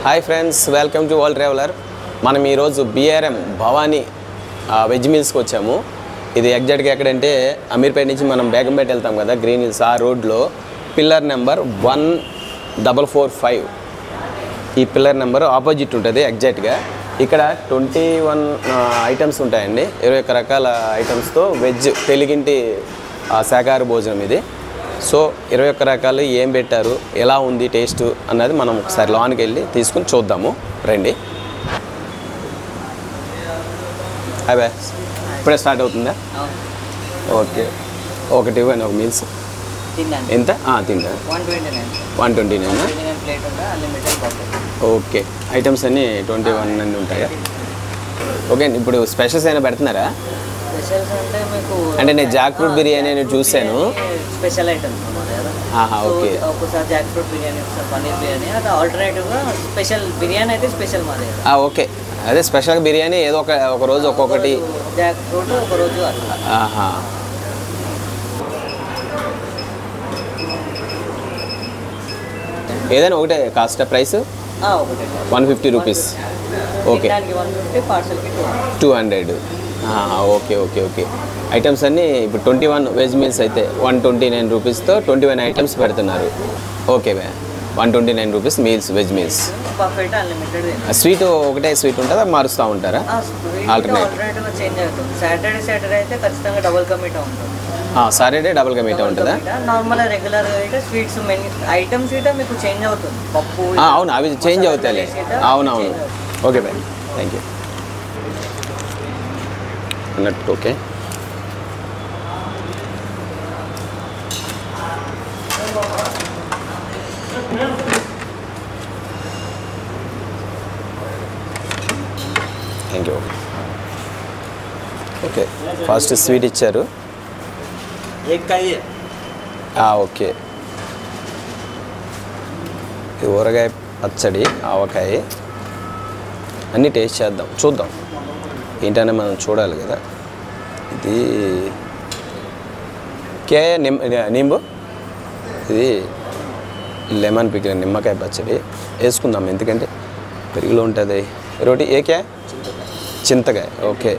Hi friends, welcome to world traveller. మనం ఈరోజు BRM Bhavani veg మీల్స్కి వచ్చాము. ఇది ఎగ్జాక్ట్గా ఎక్కడంటే అమీర్పేట నుంచి మనం బేగంపేట వెళ్తాం కదా, గ్రీన్ హిల్స్ ఆ రోడ్లో పిల్లర్ నెంబర్ 1445. ఈ పిల్లర్ నెంబర్ ఆపోజిట్ ఉంటుంది ఎగ్జాక్ట్గా. ఇక్కడ 21 ఐటమ్స్ ఉంటాయండి, 21 రకాల ఐటమ్స్తో వెజ్ తెలుగింటి శాకాహార భోజనం ఇది. సో 21 రకాలు ఏం పెట్టారు, ఎలా ఉంది టేస్ట్ అన్నది మనం ఒకసారి లోనికి వెళ్ళి తీసుకుని చూద్దాము రండి. అవే ఇప్పుడే స్టార్ట్ అవుతుందా? ఓకే, ఒకటి ఇవ్వండి, ఒక మీల్స్ ఎంత తింటా 129. ఓకే, ఐటమ్స్ అన్నీ 21 అన్నీ ఉంటాయా? ఓకే, ఇప్పుడు స్పెషల్స్ అయినా పెడుతున్నారా? అంటే నేను జాక్ ఫ్రూట్ బిర్యానీ అని చూశాను. స్పెషల్ ఐటమ్స్ ఓకే, ఒకసారి జాక్ ఫ్రూట్ బిర్యానీ, ఒకసారి పన్నీర్ బిర్యానీ, అది ఆల్టర్నేటివ్గా స్పెషల్ బిర్యానీ అయితే స్పెషల్ మాది. ఓకే, అదే స్పెషల్ బిర్యానీ ఏదో ఒక రోజు ఒక్కొక్కటి. జాక్ ఫ్రూట్ ఒక రోజు అట్లా. ఏదైనా ఒకటే cost price? 150 rupees. Okay, 150, పార్సల్కి 200. Okay okay okay. Items అన్నీ ఇప్పుడు 21 వెజ్ మీల్స్ అయితే 129 రూపీస్తో 21 ఐటమ్స్ పెడుతున్నారు. Okay, 129 rupees meals, veg meals. Perfect unlimited. Sweet ఒకటే స్వీట్ ఉంటుందా, మారుస్తూ ఉంటారా? ఆల్టర్నేటివ్గా చేంజ్ అవుతుంది. సాటర్డే అయితే ఖచ్చితంగా డబుల్ కా మీఠా ఉంటుంది. సాటర్డే డబుల్ కా మీఠా ఉంటుందా? నార్మల్గా రెగ్యులర్గా అయితే స్వీట్స్ మెనీ ఐటమ్స్ అయితే మీకు చేంజ్ అవుతుంది. పప్పు అవును, అవి చేంజ్ అవుతాయి. అవునవును. ఓకే బాయ్, థ్యాంక్ యూ అన్నట్టు. Okay, thank you. Okay, first sweet ఇచ్చారు. ఓకే, ఇది ఊరగాయ పచ్చడి, ఆవకాయ అన్నీ టేస్ట్ చేద్దాం, చూద్దాం ఏంటనే మనం చూడాలి కదా. ఇది నింబు, ఇది లెమన్ పికిల్, నిమ్మకాయ పచ్చడి వేసుకుందాం ఎందుకంటే పెరుగులో ఉంటుంది. రోటీ ఏకాయ చింతకాయ. ఓకే,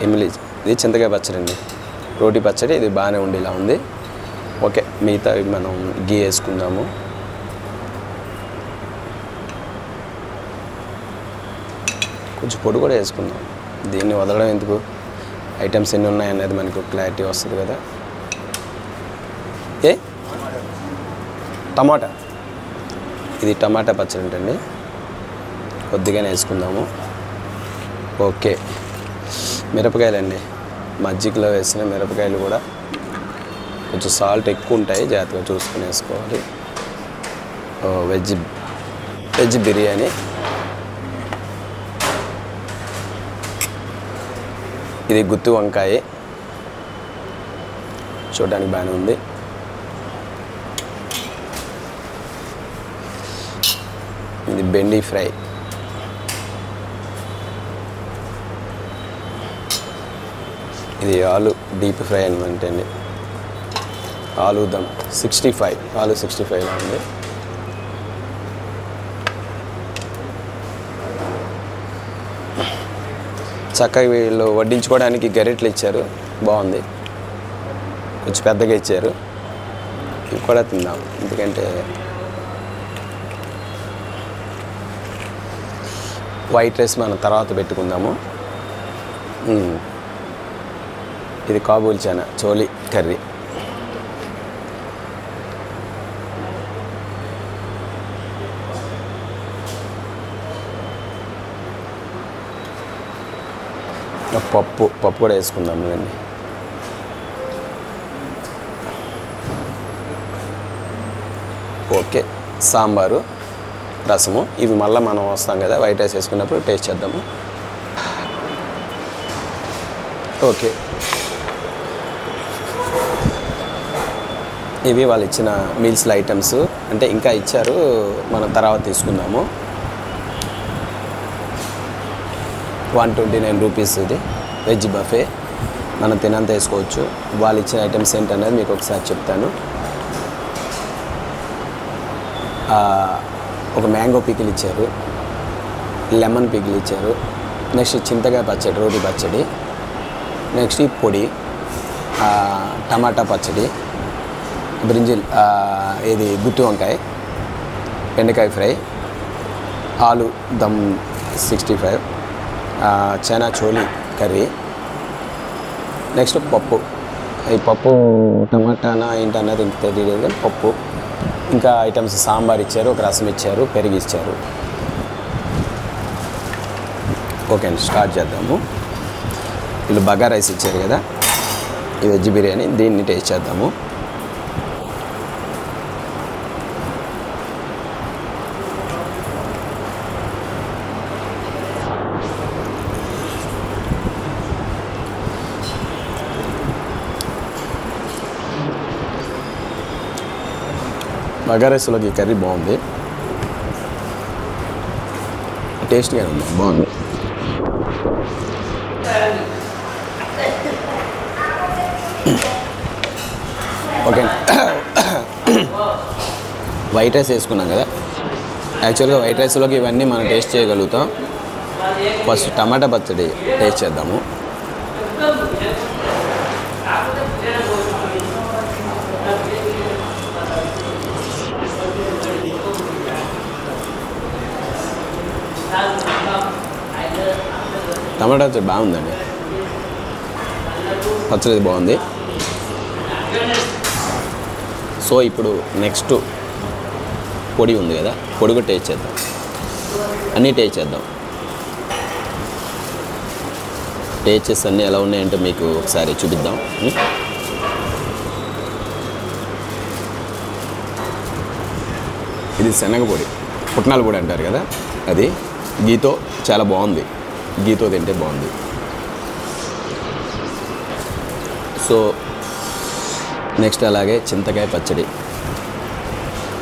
ఇమ్లీ, ఇది చింతకాయ పచ్చడి అండి, రోటీ పచ్చడి. ఇది బాగానే ఉండేలా ఉంది. ఓకే, మిగతా మనం గీ వేసుకుందాము. కొంచెం పొడి కూడా వేసుకుందాం, దీన్ని వదలడం ఎందుకు, ఐటమ్స్ ఎన్ని ఉన్నాయనేది మనకు క్లారిటీ వస్తుంది కదా. టమాటా, ఇది టమాటా పచ్చడి అంటండి, కొద్దిగానే వేసుకుందాము. ఓకే, మిరపకాయలండి, మజ్జిగలో వేసిన మిరపకాయలు కూడా కొంచెం సాల్ట్ ఎక్కువ ఉంటాయి, జాగ్రత్తగా చూసుకొని వేసుకోవాలి. వెజ్ బిర్యానీ. ఇది గుత్తి వంకాయ, చూడడానికి బాగానే ఉంది. ఇది బెండి ఫ్రై. ఇది ఆలు డీప్ ఫ్రై అనమాట అండి, ఆలు దమ్ 65, ఆలు 65లా ఉంది. చక్కగా వీళ్ళు వడ్డించుకోవడానికి గరిటెలు ఇచ్చారు, బాగుంది, కొంచెం పెద్దగా ఇచ్చారు. ఇవి కూడా తిందాం ఎందుకంటే వైట్ రైస్ మనం తర్వాత పెట్టుకుందాము. ఇది కాబూల్ చనా చోలీ కర్రీ. పప్పు కూడా వేసుకుందాము అండి. ఓకే, సాంబారు, రసము. ఇవి మళ్ళీ మనం వస్తాం కదా వైట్ రైస్ వేసుకున్నప్పుడు టేస్ట్ చేద్దాము. ఓకే, ఇవి వాళ్ళు ఇచ్చిన మీల్స్లో ఐటమ్స్, అంటే ఇంకా ఇచ్చారు, మనం తర్వాత తీసుకుందాము. 129 రూపీస్ ఇది వెజ్ బఫే. మనం తినంత వేసుకోవచ్చు. వాళ్ళు ఇచ్చిన ఐటమ్స్ ఏంటనేది మీకు ఒకసారి చెప్తాను. ఒక మ్యాంగో పికిల్ ఇచ్చారు, లెమన్ పికిల్ ఇచ్చారు, నెక్స్ట్ చింతకాయ పచ్చడి, రోటి పచ్చడి, నెక్స్ట్ ఈ పొడి, టమాటా పచ్చడి, బ్రింజిల్ ఇది గుత్తి వంకాయ, బెండకాయ ఫ్రై, ఆలు దమ్ 65, చనా చోలీ కర్రీ, నెక్స్ట్ పప్పు. ఈ పప్పు టమాటానా ఏంటన్నది ఇంక తెలియలేదు కానీ పప్పు, ఇంకా ఐటమ్స్ సాంబార్ ఇచ్చారు, ఒక రసం ఇచ్చారు, పెరుగు ఇచ్చారు. ఓకే అండి, స్టార్ట్ చేద్దాము. వీళ్ళు బగా రైస్ ఇచ్చారు కదా, ఈ వెజ్ బిర్యానీ, దీన్ని టేస్ట్ చేద్దాము. బగా రైస్లోకి ఈ కర్రీ బాగుంది, టేస్ట్గా ఉంది, బాగుంది. ఓకే, వైట్ రైస్ వేసుకున్నాం కదా. యాక్చువల్గా వైట్ రైస్లోకి ఇవన్నీ మనం టేస్ట్ చేయగలుగుతాం. ఫస్ట్ టమాటా పచ్చడి టేస్ట్ చేద్దాము. టమాటా పచ్చడి బాగుందండి, పచ్చడి బాగుంది. సో ఇప్పుడు నెక్స్ట్ పొడి ఉంది కదా, పొడి కూడా టేస్ట్ చేద్దాం, అన్నీ టేస్ట్ చేద్దాం. టేస్ట్ చేసి అన్నీ ఎలా ఉన్నాయంటే మీకు ఒకసారి చూపిద్దాం. ఇది శనగ పొడి, పుట్నాల పొడి అంటారు కదా, అది గీతో చాలా బాగుంది, గీతో తింటే బాగుంది. సో నెక్స్ట్ అలాగే చింతకాయ పచ్చడి.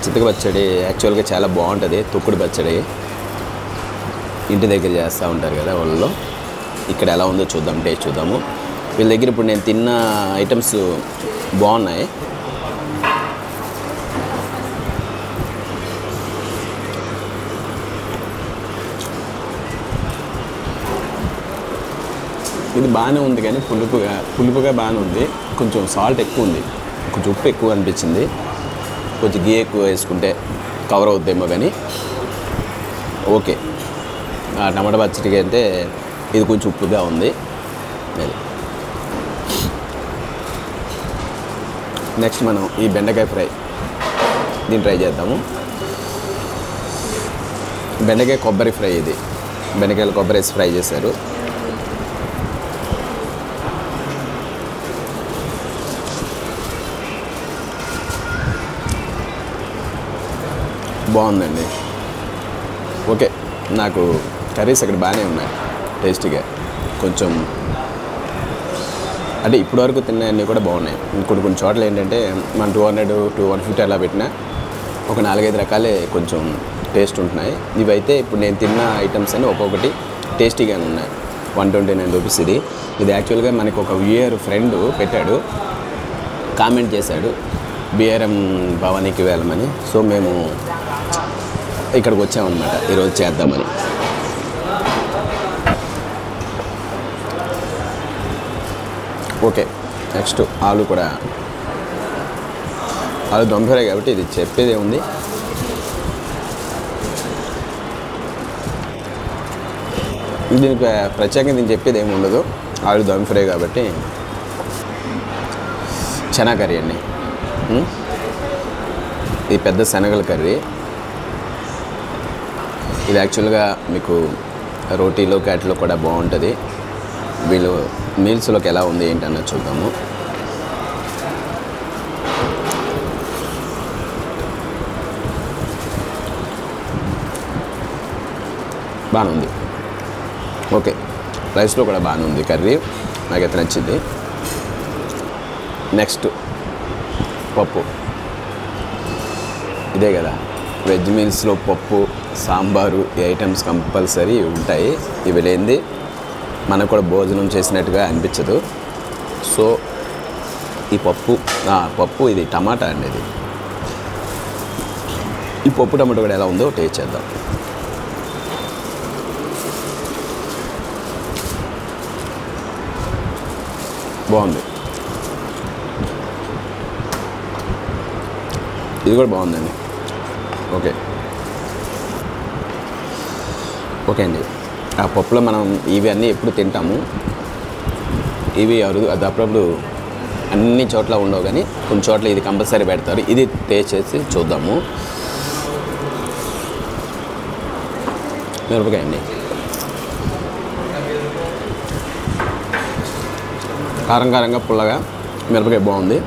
చింతకాయ పచ్చడి యాక్చువల్గా చాలా బాగుంటుంది, తొక్కుడు పచ్చడి ఇంటి దగ్గర చేస్తూ ఉంటారు కదా వాళ్ళు. ఇక్కడ ఎలా ఉందో చూద్దాం, టేస్ట్ చూద్దాము. వీళ్ళ దగ్గర ఇప్పుడు నేను తిన్న ఐటమ్స్ బాగున్నాయి. ఇది బాగానే ఉంది కానీ పులుపుగా బాగానే ఉంది, కొంచెం సాల్ట్ ఎక్కువ ఉంది, కొంచెం ఉప్పు ఎక్కువ అనిపించింది. కొంచెం గీ ఎక్కువ వేసుకుంటే కవర్ అవుద్దేమో కానీ ఓకే. టమాటా పచ్చడికి అయితే ఇది కొంచెం ఉప్పుగా ఉంది. నెక్స్ట్ మనం ఈ బెండకాయ ఫ్రై దీన్ని ట్రై చేద్దాము. బెండకాయ కొబ్బరి ఫ్రై, ఇది బెండకాయలు కొబ్బరి వేసి ఫ్రై చేశారు. బాగుందండి. ఓకే, నాకు కర్రీస్ అక్కడ బాగానే ఉన్నాయి, టేస్టీగా. కొంచెం అంటే ఇప్పటివరకు తిన్నవన్నీ కూడా బాగున్నాయి. కొన్ని చోట్ల ఏంటంటే మనం 200 to 150 అలా పెట్టినా ఒక 4-5 రకాలే కొంచెం టేస్ట్ ఉంటున్నాయి. ఇవైతే ఇప్పుడు నేను తిన్న ఐటమ్స్ అన్నీ ఒక్కొక్కటి టేస్టీగానే ఉన్నాయి. 129 రూపీస్ ఇది. యాక్చువల్గా మనకు ఒక వ్యూయర్ ఫ్రెండ్ పెట్టాడు, కామెంట్ చేశాడు బిఆర్ఎం భవానీకి వెళ్ళమని. సో మేము ఇక్కడికి వచ్చామన్నమాట ఈరోజు చేద్దామని. ఓకే, నెక్స్ట్ ఆలు కూడా, ఆలు దమ్ ఫ్రై కాబట్టి ఇది చెప్పేదే ఉంది. దీనికి ప్రత్యేకంగా దీన్ని చెప్పేది ఏమి ఉండదు, ఆలు దమ్ ఫ్రై కాబట్టి. చనా కర్రీ అండి, ఇది పెద్ద శనగల కర్రీ. ఇది యాక్చువల్గా మీకు రోటీలోకి వాటిలో కూడా బాగుంటుంది. వీళ్ళు మీల్స్లోకి ఎలా ఉంది ఏంటన్నది చూద్దాము. బాగానే ఉంది. ఓకే, రైస్లో కూడా బాగానే ఉంది కర్రీ, నాకైతే నచ్చింది. నెక్స్ట్ పప్పు, ఇదే కదా వెజ్ మీల్స్లో పప్పు, సాంబారు ఈ ఐటమ్స్ కంపల్సరీ ఉంటాయి. ఇవి లేనిది మనకు కూడా భోజనం చేసినట్టుగా అనిపించదు. సో ఈ పప్పు ఇది టమాటా అండి. ఇది ఈ పప్పు టమాటో కూడా ఎలా ఉందో టేస్ట్ చేద్దాం. బాగుంది. ఇది కూడా బాగుందండి. ఓకే ఓకే అండి. ఆ పప్పులో మనం ఇవి అన్నీ ఎప్పుడు తింటాము, ఇవి అది అప్పుడప్పుడు అన్ని చోట్ల ఉండవు, కానీ కొన్ని చోట్ల ఇది కంపల్సరీ పెడతారు. ఇది టేస్ట్ చేసి చూద్దాము. మిరపకాయ అండి, కారంగా పుల్లగా మిరపకాయ బాగుంది.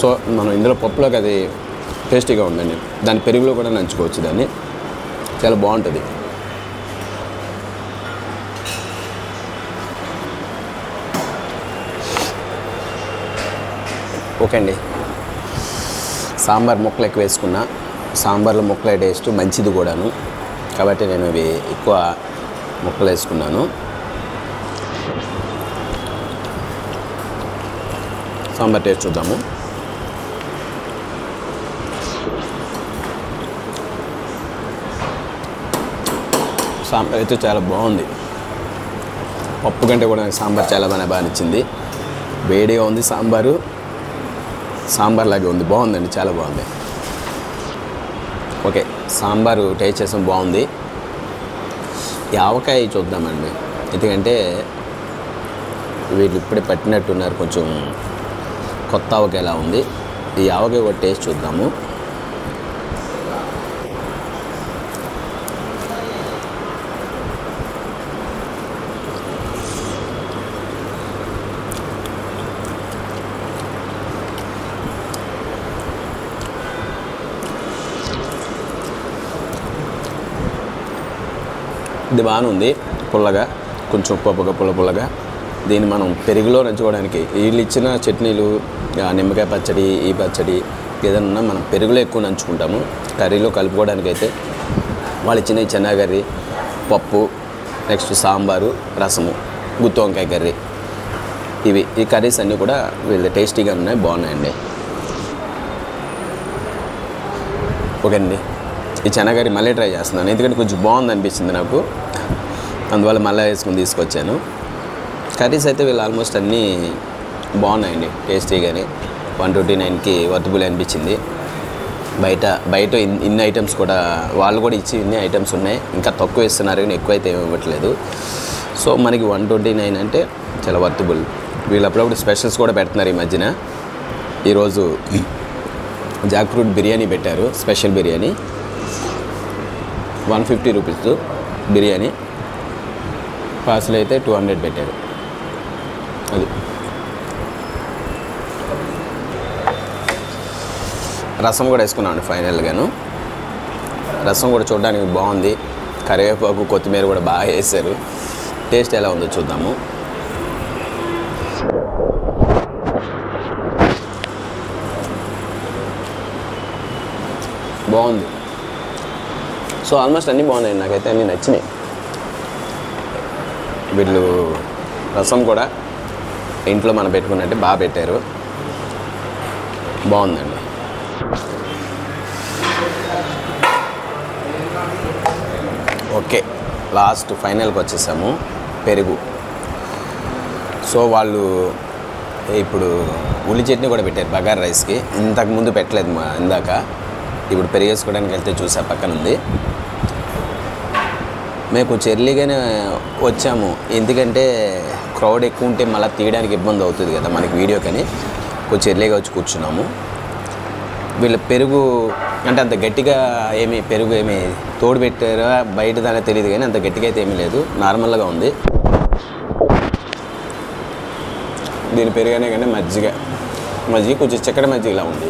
సో మనం ఇందులో పప్పులోకి అది టేస్టీగా ఉందండి. దాని పెరుగులో కూడా నంచుకోవచ్చు, దాన్ని చాలా బాగుంటుంది. ఓకే అండి. సాంబార్ ముక్కలు ఎక్కువ వేసుకున్నా, సాంబార్లో ముక్కల టేస్ట్ మంచిది కూడాను, కాబట్టి నేను ఇవి ఎక్కువ ముక్కలు వేసుకున్నాను. సాంబార్ టేస్ట్ చూద్దాము. సాంబార్ అయితే చాలా బాగుంది. పప్పు కంటే కూడా నాకు సాంబార్ చాలా బాగా నచ్చింది. వేడిగా ఉంది సాంబారు, సాంబార్ లాగే ఉంది. బాగుందండి, చాలా బాగుంది. ఓకే, సాంబారు టేస్ట్ చేసాం, బాగుంది. ఈ ఆవకాయ చూద్దామండి, ఎందుకంటే వీళ్ళు ఇప్పుడే పట్టినట్టున్నారు, కొంచెం కొత్త ఆవకాయ ఎలా ఉంది. ఈ ఆవకాయ కూడా టేస్ట్ చూద్దాము. ఇది బాగానే ఉంది, పుల్లగా, కొంచెం ఉప్పుగా పుల్లగా. దీన్ని మనం పెరుగులో నంచుకోవడానికి, వీళ్ళు ఇచ్చిన చట్నీలు, నిమ్మకాయ పచ్చడి, ఈ పచ్చడి ఏదన్నా మనం పెరుగులో ఎక్కువ నంచుకుంటాము. కర్రీలో కలుపుకోవడానికి అయితే వాళ్ళు ఇచ్చిన చెన్నా కర్రీ, పప్పు, నెక్స్ట్ సాంబారు, రసము, గుత్తి వంకాయ కర్రీ, ఈ కర్రీస్ అన్నీ కూడా వీళ్ళు టేస్టీగా ఉన్నాయి, బాగున్నాయండి. ఓకే అండి, ఈ చెనగరి మళ్ళీ ట్రై చేస్తున్నాను, ఎందుకంటే కొంచెం బాగుంది అనిపించింది నాకు, అందువల్ల మళ్ళీ వేసుకుని తీసుకొచ్చాను. కర్రీస్ అయితే వీళ్ళు ఆల్మోస్ట్ అన్నీ బాగున్నాయండి, టేస్టీగానే. 129కి వర్తబుల్ అనిపించింది. బయట ఇన్ని ఐటమ్స్ కూడా వాళ్ళు కూడా ఇచ్చి ఇన్ని ఐటమ్స్ ఉన్నాయి, ఇంకా తక్కువ ఇస్తున్నారు కానీ ఎక్కువ అయితే ఏమి ఇవ్వట్లేదు. సో మనకి 129 అంటే చాలా వర్తబుల్. వీళ్ళు అప్పుడప్పుడు స్పెషల్స్ కూడా పెడుతున్నారు ఈ మధ్యన. ఈరోజు జాక్ ఫ్రూట్ బిర్యానీ పెట్టారు, special biryani, 150 rupees biryani. Parcel అయితే 200 పెట్టారు. అది రసం కూడా వేసుకున్నాను ఫైనల్గాను. రసం కూడా చూడడానికి బాగుంది, కరివేపాకు కొత్తిమీర కూడా బాగా వేసారు. టేస్ట్ ఎలా ఉందో చూద్దాము. బాగుంది. సో ఆల్మోస్ట్ అన్నీ బాగున్నాయి, నాకైతే అన్నీ నచ్చినాయి. వీళ్ళు రసం కూడా ఇంట్లో మనం పెట్టుకున్నట్టే బాగా పెట్టారు, బాగుందండి. ఓకే, లాస్ట్ ఫైనల్కి వచ్చేసాము, పెరుగు. సో వాళ్ళు ఇప్పుడు ఉల్లి చట్నీ కూడా పెట్టారు బగారా రైస్కి, ఇంతకుముందు పెట్టలేదు ఇందాక. ఇప్పుడు పెరుగు వేసుకోవడానికి వెళ్తే చూసా పక్కన ఉంది. మేము కొంచెం ఎర్లీగానే వచ్చాము, ఎందుకంటే క్రౌడ్ ఎక్కువ ఉంటే మళ్ళీ తీయడానికి ఇబ్బంది అవుతుంది కదా మనకి వీడియో, కానీ కొంచెం ఎర్లీగా వచ్చి కూర్చున్నాము. వీళ్ళ పెరుగు అంటే అంత గట్టిగా పెరుగు ఏమి తోడు పెట్టారా బయట దాకా తెలియదు, కానీ అంత గట్టిగా అయితే ఏమీ లేదు, నార్మల్గా ఉంది. దీని పెరుగనే కానీ మజ్జిగ కొంచెం చక్కెర మజ్జిగలా ఉంది.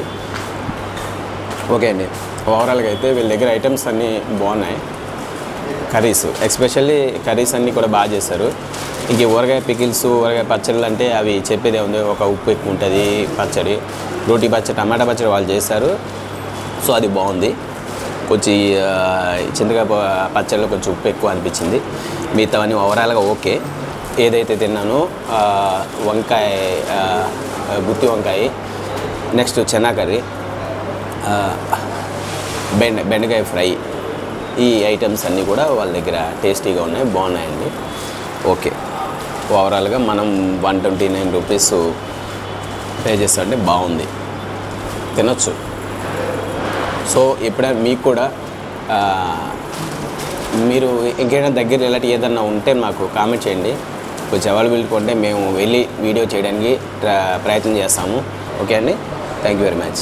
ఓకే అండి, ఓవరాల్గా అయితే వీళ్ళ దగ్గర ఐటమ్స్ అన్నీ బాగున్నాయి. కర్రీస్ ఎస్పెషల్లీ కర్రీస్ అన్నీ కూడా బాగా చేశారు. ఇంక ఊరగాయ పికిల్స్, ఊరగాయ పచ్చళ్ళు అంటే అవి చెప్పేదే ఉంది, ఒక ఉప్పు ఎక్కువ ఉంటుంది. పచ్చడి, రోటీ పచ్చడి, టమాటా పచ్చడి వాళ్ళు చేశారు, సో అది బాగుంది. కొంచెం చింతకాయ పచ్చడిలో కొంచెం ఉప్పు ఎక్కువ అనిపించింది. మిగతావన్నీ ఓవరాల్గా ఓకే. ఏదైతే తిన్నానో వంకాయ, గుత్తి వంకాయ, నెక్స్ట్ చెన్నా కర్రీ, బెండకాయ ఫ్రై, ఈ ఐటమ్స్ అన్నీ కూడా వాళ్ళ దగ్గర టేస్టీగా ఉన్నాయి, బాగున్నాయండి. ఓకే, ఓవరాల్గా మనం 129 రూపీస్ పే చేస్తుంటే బాగుంది, తినొచ్చు. సో ఎప్పుడైనా మీకు కూడా మీరు ఇంకేమైనా దగ్గర ఇలాంటి ఏదన్నా ఉంటే మాకు కామెంట్ చేయండి. కొంచెం అవైలబిలిటీ ఉంటే మేము వెళ్ళి వీడియో చేయడానికి ప్రయత్నం చేస్తాము. ఓకే అండి, థ్యాంక్ యూ వెరీ మచ్.